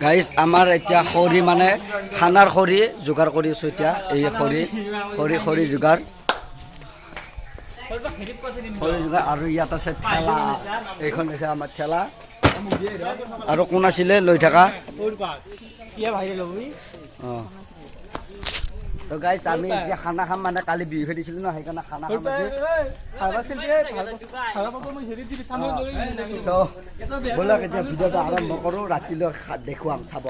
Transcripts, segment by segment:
guys আমাৰ এতিয়া খৰি মানে খানাৰ খৰি যোগাৰ কৰি আছোঁ এতিয়া এই খৰি যোগাৰ আৰু ইয়াত আছে ঠেলা এইখন হৈছে আমাৰ ঠেলা আৰু কোন আছিলে লৈ থকা অঁ তো গাইজ আমি এতিয়া খানা খাম মানে কালি বিহু খেদিছিলোঁ ন সেইকাৰণে খানা খাম ব'লক এতিয়া ভিডিঅ'টো আৰম্ভ কৰোঁ ৰাতিলৈ দেখুৱাম চাব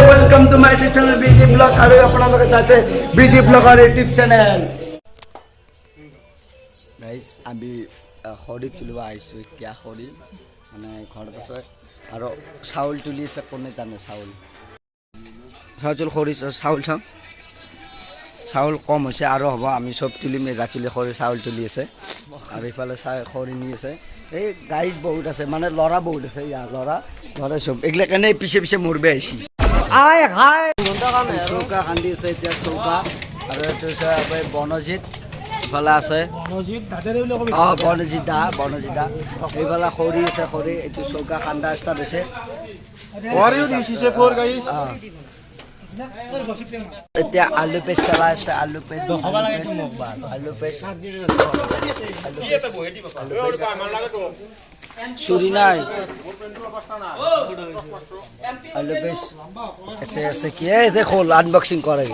welcome to my YouTube channel bidi blog আৰু আপোনালোকে চাইছে বিডি ব্লগৰ ইউটিউব চেনেল গাইজ আমি খৰি তুলিব আহিছোঁ এতিয়া খৰি মানে ঘৰত আছে আৰু চাউল তুলিছে কোনে জানে চাউল খৰি চাউল চাউল কম হৈছে আৰু হ'ব আমি চব তুলিম ৰাতিলৈ খৰি চাউল তুলি আছে আৰু ইফালে খৰি নি আছে এই গাইজ বহুত আছে মানে ল'ৰা বহুত আছে ইয়াৰ ল'ৰা চব এইগিলা কেনে পিছে মৰবে আহিছে চৌকা খান্দি আছে এতিয়া চৌকা আৰু এইটো হৈছে বনজিৎ ইফালে আছে অঁ বনজিৎ দা এইফালে খৰি আছে খৰি এইটো চৌকা খান্দা ষ্টাৰ্ট হৈছে এতিয়া আলু পেষ্ট চলাই আছে আলু পেষ্ট চুৰি নাই আলু পেষ্ট এতিয়া আছে কি এই খোল আনবক্সিং কৰে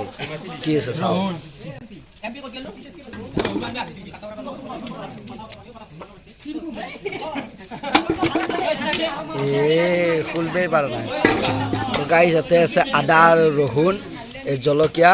কি আছে চাওঁ খুলবে পাৰা নাই গাইজ ইয়াতে আছে আদা আৰু ৰহুন এই জলকীয়া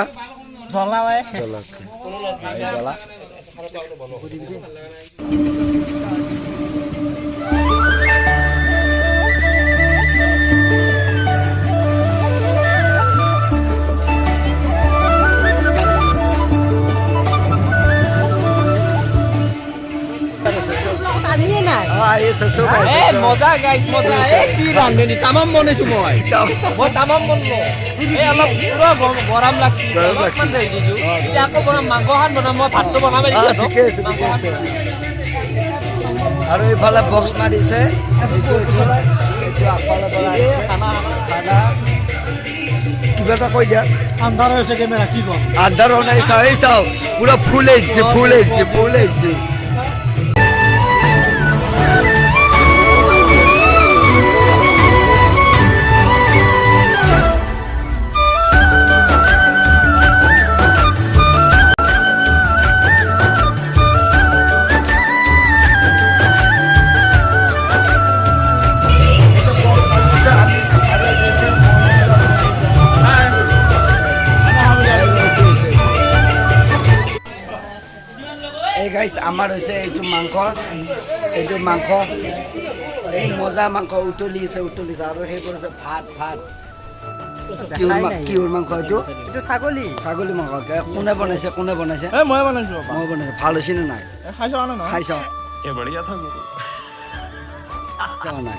মজা গাইছ মজা কি ৰান্ধনি তামাম বনাইছো মই তামাম বনলো এই অলপ পুৰা গৰম লাগছি এতিয়া আকৌ বনাম মাংসখন বনাম মই ভাতটো বনাব আৰু এইফালে বক্স মাৰিছে এইটো আগফালে খানা কিবা এটা কৈ দিয়া আন্ধাৰ হৈছে কেমেৰা কি কম আন্ধাৰ হোৱা নাই চাওঁ পুৰা ফুল আহিছে আমাৰ হৈছে এইটো মাংস এই মজা মাংস উতলিছে আৰু সেইবোৰ হৈছে ভাত কিহৰ মাংস এইটো ছাগলী মাংস কোনে বনাইছে মই বনাইছো ভাল হৈছে নে নাই খাই চাওঁ নাই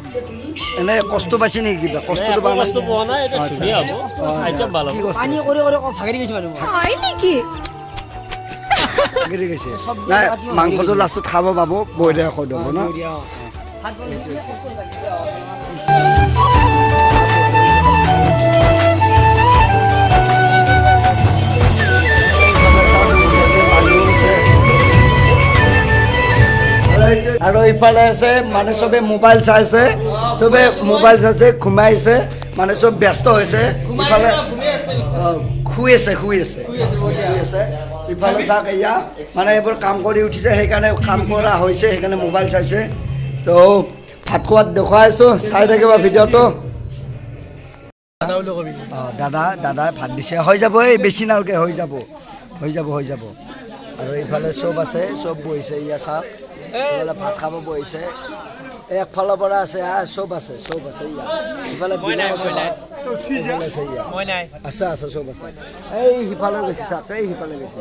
এনে কষ্ট পাইছে নেকি কিবা কষ্টটো নাই মাংসটো লাষ্টত খাব পাব বইলে কৈ দিব ন আৰু ইফালে আছে মানে চবে মোবাইল চাইছে ঘুমাইছে মানে চব ব্যস্ত হৈছে ইফালে শুই আছে ইফালে চাওক এয়া মানে এইবোৰ কাম কৰি উঠিছে সেইকাৰণে কাম কৰা হৈছে সেইকাৰণে মোবাইল চাইছে তো ভাত খোৱাত দেখুৱাইছোঁ চাই থাকিবা ভিডিঅ'টো দাদাই ভাত দিছে হৈ যাব এই বেছি নালকে হৈ যাব আৰু এইফালে চব আছে চব বহিছে ইয়া চাওক এইফালে ভাত খাব বহিছে একফালৰ পৰা আছে চব আছে ইয়া ইফালে আছে চব আছে এই সিফালে গৈছে চাওক সিফালে গৈছে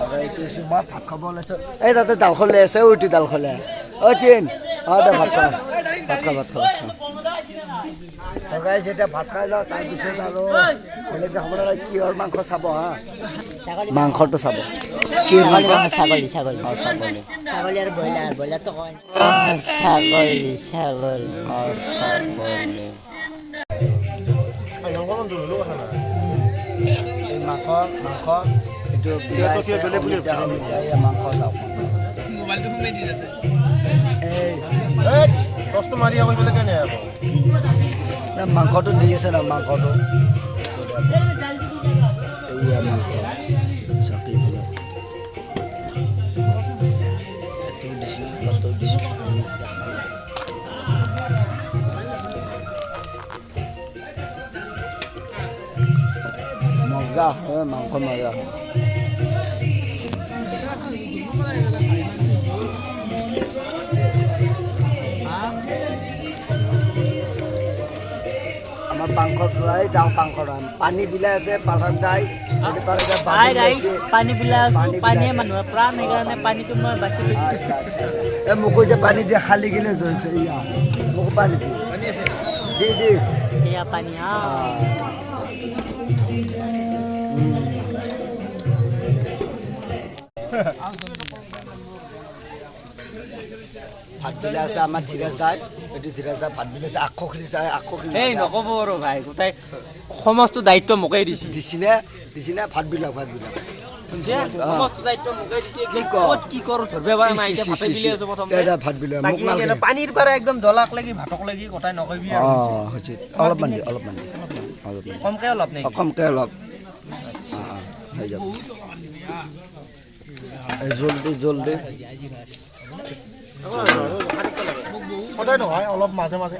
আৰু এইটো মই ভাত খাব ওলাইছোঁ এই তাতে ডালখন লৈ আছে উঠি ডালখনে চিন দে ভাত খা গাইছ এতিয়া ভাত খাই লওঁ তাৰপিছত আৰু বেলেগ খাবলৈ কিহৰ মাংস চাব হা মাংসটো চাব কি মাংস ছাগলী ছাগলী অঁ ছাগলী ছাগলী আৰু ব্ৰইলাৰ ব্ৰইলাৰটো কয় ছাগলী ছাগলী অঁ ছাগলী এই মাংস এইটো মাংস চাওক কষ্ট মাৰি আকৌ এইফালে কেনে আকৌ মাংসটো দি আছে না মাংসটো এইয়া মাংস চাকি পেলাই এইটো দিছোঁ তাতো দিছোঁ মজা হয় মাংস মজা হয় আমাৰ পাংখৰ পৰাই যাওঁ পাংখৰ পানী বিলাই আছে পাৰত দাই পানী বিলাক পানীয়ে মানুহৰ প্ৰাণ সেইকাৰণে পানীটো মই বাচি লৈছোঁ এই মোকো এতিয়া পানী দিয়ে খালি কিনে জইছে ইয়া মোকো পানী দি দি এয়া পানী হা ভাত বিলাই আছে আমাৰ ধীৰাজ দাই এইটো ধীৰাজ দা ভাত বিলাইছে আকৌ খিনিছে আকৌ এই নক'ব আৰু ভাই গোটাই সমস্ত দায়িত্ব মোকেই দিছে দিছিনে ভাত বিলাক শুনছে সমস্ত দায়িত্ব মোকেই দিছে ক'ত কি কৰোঁ ধৰিব পৰা নাই এতিয়া ভাতে বিলি আছোঁ প্ৰথম ভাত বিলাই বাকী এতিয়া পানীৰ পৰা একদম জ্বলাক লাগি ভাতক লাগি কথাই নকবি আৰু অঁ হৈছে অলপমান দি কমকৈ অলপ নেকি কমকৈ অলপ হৈ যাব জলদি সদায় নহয় অলপ মাজে মাজে